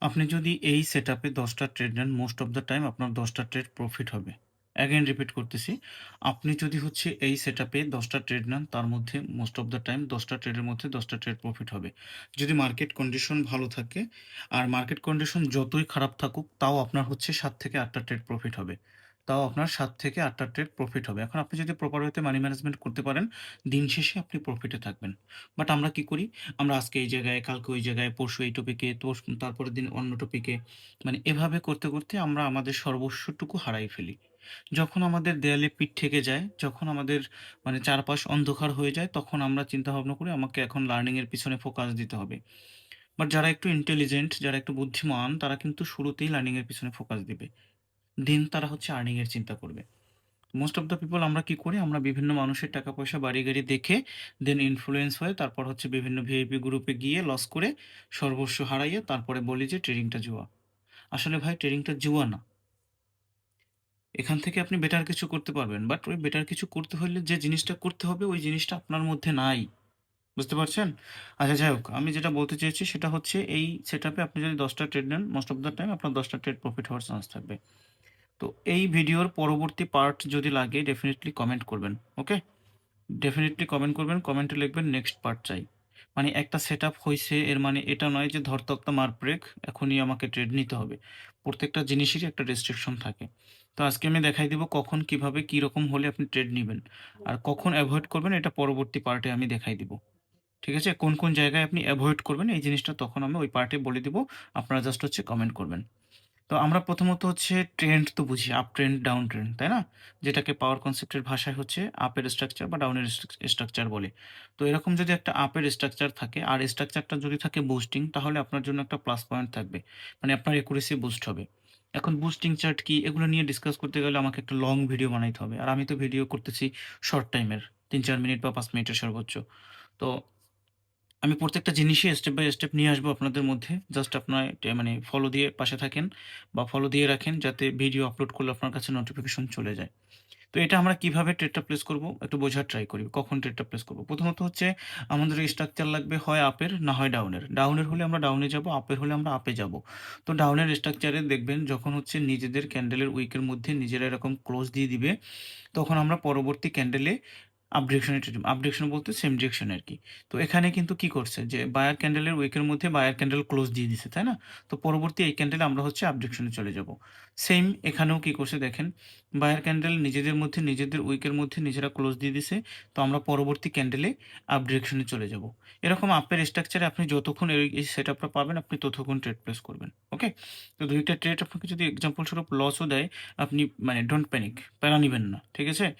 আপনি যদি এই সেটআপে ১০ টা ট্রেড নেন, মোস্ট অফ দ্যা টাইম আপনার ১০ টা ট্রেড প্রফিট হবে। অ্যাগেইন রিপিট করতেছি। আপনি যদি হচ্ছে এই সেটআপে ১০ টা ট্রেড নেন, তার মধ্যে মোস্ট অফ দ্যা টাইম ১০ টা ট্রেডের মধ্যে ১০ টা ট্রেড প্রফিট হবে। যদি মার্কেট কন্ডিশন ভালো থাকে, আর মার্কেট কন্ডিশন যতই খারাপ থাকুক, তাও আপনার হচ্ছে ৭ থেকে ৮ টা ট্রেড প্রফিট হবে। তাও আপনার ৭ থেকে ৮ টা ট্রেড প্রফিট হবে। এখন আপনি যদি প্রপার ওয়েতে মানি ম্যানেজমেন্ট করতে পারেন, দিন শেষে আপনি প্রফিটে থাকবেন। বাট আমরা কি করি? আমরা আজকে এই জায়গায়, কালকে ওই জায়গায়, পরশু এই টপিকে, তারপরের দিন অন্য টপিকে। মানে এভাবে করতে, করতে আমরা আমাদের সর্বস্বটুকু হারাই ফেলি। যখন আমাদের দেয়ালে পিঠ ঠেকে যায়, যখন আমাদের মানে চারপাশ অন্ধকার হয়ে যায়, তখন আমরা চিন্তা ভাবনা করি আমাকে এখন লার্নিং এর পিছনে ফোকাস দিতে হবে। বাট যারা একটু ইন্টেলিজেন্ট, যারা একটু বুদ্ধিমান, তারা কিন্তু শুরুতেই লার্নিং এর পিছনে ফোকাস দিবে। দেন তারা হচ্ছে আর্নিং এর চিন্তা করবে। মোস্ট অফ দ্য পিপল আমরা কি করি? আমরা বিভিন্ন মানুষের টাকা-পয়সা, বাড়ি-গাড়ি দেখে দেন ইনফ্লুয়েন্স হয়ে তারপর হচ্ছে বিভিন্ন ভিআইপি গ্রুপে গিয়ে লস করে সর্বস্ব হারাইয়ে তারপরে বলি যে ট্রেডিংটা জুয়া। আসলে ভাই ট্রেডিংটা জুয়া না। এখান থেকে আপনি বেটার কিছু করতে পারবেন। বাট ওই বেটার কিছু করতে হইলে যে জিনিসটা করতে হবে ওই জিনিসটা আপনার মধ্যে নাই। বুঝতে পারছেন? আচ্ছা যাই হোক, আমি যেটা বলতে চেয়েছি সেটা হচ্ছে এই সেটআপে আপনি যদি ১০ টা ট্রেড নেন, মোস্ট অফ দ্য টাইম আপনার ১০ টা ট্রেড প্রফিট হওয়ার চান্স থাকবে। তো এই ভিডিওর পরবর্তী পার্ট যদি লাগে ডেফিনিটলি কমেন্ট করবেন। ওকে? ডেফিনিটলি কমেন্ট করবেন। কমেন্টে লিখবেন নেক্সট পার্ট চাই। মানে একটা সেটআপ হইছে এর মানে এটা নয় যে ধর-তক্তা মার ব্রেক এখনই আমাকে ট্রেড নিতে হবে। প্রত্যেকটা জিনিসেরই একটা রেস্ট্রিকশন থাকে। তো আজকে আমি দেখাই দিব কখন, কিভাবে, কি রকম হলে আপনি ট্রেড নিবেন। আর কখন এভয়েড করবেন এটা পরবর্তী পার্টে আমি দেখাই দিব। ঠিক আছে? কোন, কোন জায়গায় আপনি এভয়েড করবেন এই জিনিসটা তখন আমি ওই পার্টে বলে দিব। আপনারা জাস্ট হচ্ছে কমেন্ট করবেন। তো আমরা প্রথমত হচ্ছে ট্রেন্ড তো বুঝি আপ ট্রেন্ড, ডাউন ট্রেন্ড, তাই না? যেটাকে পাওয়ার কনসেপ্টের ভাষায় হচ্ছে আপের স্ট্রাকচার বা ডাউনের স্ট্রাকচার বলে। তো এরকম যদি একটা আপের স্ট্রাকচার থাকে আর স্ট্রাকচারটা যদি থাকে বুস্টিং তাহলে আপনার জন্য একটা প্লাস পয়েন্ট থাকবে। মানে আপনার একুরেসি বুস্ট হবে। এখন বুস্টিং চার্ট কি এগুলো নিয়ে ডিসকাস করতে গেলে আমাকে একটা লং ভিডিও বানাইতে হবে। আর আমি তো ভিডিও করতেছি শর্ট টাইমের ৩-৪ মিনিট বা ৫ মিনিটের সর্বোচ্চ। তো আমি প্রত্যেকটা জিনিসই স্টেপ বাই স্টেপ নিয়ে আসবো আপনাদের মধ্যে। জাস্ট আপনার মানে ফলো দিয়ে পাশে থাকেন বা ফলো দিয়ে রাখেন যাতে ভিডিও আপলোড করলে আপনার কাছে নোটিফিকেশন চলে যায়। তো এটা আমরা কিভাবে ট্রেডটা প্লেস করব একটু বোঝার ট্রাই করি। কখন ট্রেডটা প্লেস করব? প্রথমত হচ্ছে আমাদের স্ট্রাকচার লাগবে হয় আপের না হয় ডাউনের। ডাউনের হলে আমরা ডাউনে যাবো, আপের হলে আমরা আপে যাবো। তো ডাউনের স্ট্রাকচারে দেখবেন যখন হচ্ছে নিজেদের ক্যান্ডেলের উইকের মধ্যে নিজেরা এরকম ক্লোজ দিয়ে দিবে, তখন আমরা পরবর্তী ক্যান্ডেলে আপ ডিরেকশনে ট্রেড আপ ডিরেকশন বলতে সেম ডিরেকশনে আরকি। তো এখানে কিন্তু কি করছে যে বায়ার ক্যান্ডেলের উইকের মধ্যে বায়ার ক্যান্ডেল ক্লোজ দিয়ে দিছে, তাই না? তো পরবর্তী এই ক্যান্ডেলে আমরা হচ্ছে আপ ডিরেকশনে চলে যাব। সেইম এখানেও কি করছে দেখেন, বায়ার ক্যান্ডেল নিজেদের মধ্যে নিজেদের উইকের মধ্যে নিজেরা ক্লোজ দিয়ে দিছে। তো আমরা পরবর্তী ক্যান্ডেলে আপ ডিরেকশনে চলে যাব। এরকম আপের স্ট্রাকচারে আপনি যতক্ষণ এই সেটআপটা পাবেন আপনি ততক্ষণ ট্রেড প্লেস করবেন। ওকে? তো ২ টা ট্রেড আপনাকে যদি এক্সাম্পল স্বরূপ লসও দেয়, আপনি মানে ডোন্ট প্যানিক, প্যারা নিবেন না। ঠিক আছে?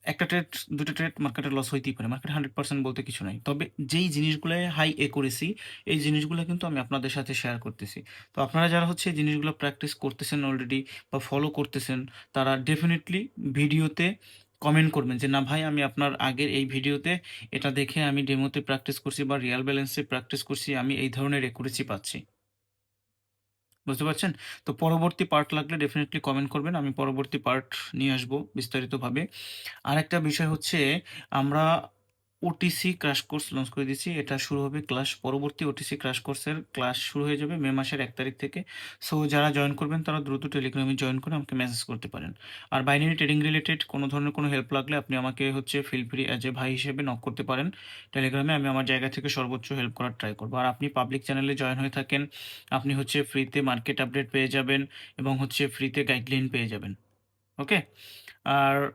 একটা ট্রেড, ২ টা ট্রেড মার্কেটে লস হইতেই পারে। মার্কেট 100% বলতে কিছু নাই। তবে যেই জিনিসগুলায় হাই একুরেসি, এই জিনিসগুলা কিন্তু আমি আপনাদের সাথে শেয়ার করতেছি। তো আপনারা যারা হচ্ছে এই জিনিসগুলো প্র্যাকটিস করতেছেন অলরেডি বা ফলো করতেছেন, তারা ডেফিনিটলি ভিডিওতে কমেন্ট করবেন যে, "না ভাই আমি আপনার আগের এই ভিডিওতে এটা দেখে আমি ডেমোতে প্র্যাকটিস করছি বা রিয়াল ব্যালেন্সে প্র্যাকটিস করছি। আমি এই ধরনের একুরেসি পাচ্ছি।" বুঝতে পারছেন? তো পরবর্তী পার্ট লাগলে ডেফিনিটলি কমেন্ট করবেন। আমি পরবর্তী পার্ট নিয়ে আসবো বিস্তারিতভাবে। আরেকটা বিষয় হচ্ছে আমরা ওটিসি ক্র্যাশ কোর্স লঞ্চ করে দিচ্ছি। এটা শুরু হবে ক্লাস পরবর্তী ওটিসি ক্র্যাশ কোর্সের ক্লাস শুরু হয়ে যাবে মে মাসের ১ তারিখ থেকে। সো যারা জয়েন করবেন তারা দ্রুত টেলিগ্রামে জয়েন করে আমাকে মেসেজ করতে পারেন। আর বাইনারি ট্রেডিং রিলেটেড কোনো ধরনের কোনো হেল্প লাগলে আপনি আমাকে হচ্ছে ফিল ফ্রি অ্যাজ এ ভাই হিসেবে নক করতে পারেন। টেলিগ্রামে আমি আমার জায়গা থেকে সর্বোচ্চ হেল্প করার ট্রাই করব। আর আপনি পাবলিক চ্যানেলে জয়েন হয়ে থাকেন, আপনি হচ্ছে ফ্রিতে মার্কেট আপডেট পেয়ে যাবেন এবং হচ্ছে ফ্রিতে গাইডলাইন পেয়ে যাবেন। ওকে? আর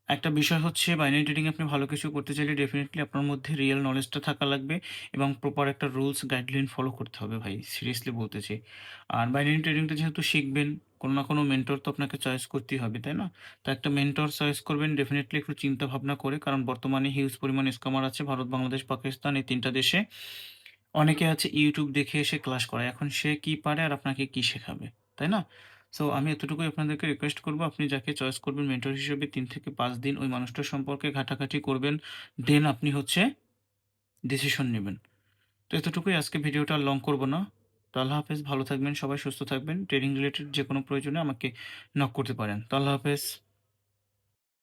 একটা বিষয় হচ্ছে বাইনারি ট্রেডিং এ আপনি ভালো কিছু করতে চাইলে ডেফিনিটলি আপনার মধ্যে রিয়েল নলেজটা থাকা লাগবে এবং প্রপার একটা রুলস গাইডলাইন ফলো করতে হবে ভাই। সিরিয়াসলি বলতেছি। আর বাইনারি ট্রেডিংটা যেহেতু শিখবেন, কোনো না কোনো মেন্টর তো আপনাকে চয়েস করতেই হবে, তাই না? তো একটা মেন্টর চয়েস করবেন ডেফিনিটলি একটু চিন্তা ভাবনা করে। কারণ বর্তমানে হিউজ পরিমাণ স্ক্যামার আছে ভারত, বাংলাদেশ, পাকিস্তান এই ৩ টা দেশে। অনেকে আছে YouTube দেখে এসে ক্লাস করায়। এখন সে কি পারে আর আপনাকে কি শেখাবে, তাই না? সো আমি এতটুকুই আপনাদেরকে রিকোয়েস্ট করব, আপনি যাকে চয়েস করবেন মেন্টর হিসেবে ৩ থেকে ৫ দিন ওই মানুষটার সম্পর্কে ঘাটাঘাটি করবেন। দেন আপনি হচ্ছে ডিসিশন নিবেন। তো এতটুকুই, আজকে ভিডিওটা আর লং করব না। তো আল্লাহ হাফেজ, ভালো থাকবেন, সবাই সুস্থ থাকবেন। ট্রেডিং রিলেটেড যেকোনো প্রয়োজনে আমাকে নক করতে পারেন। তো আল্লাহ হাফেজ।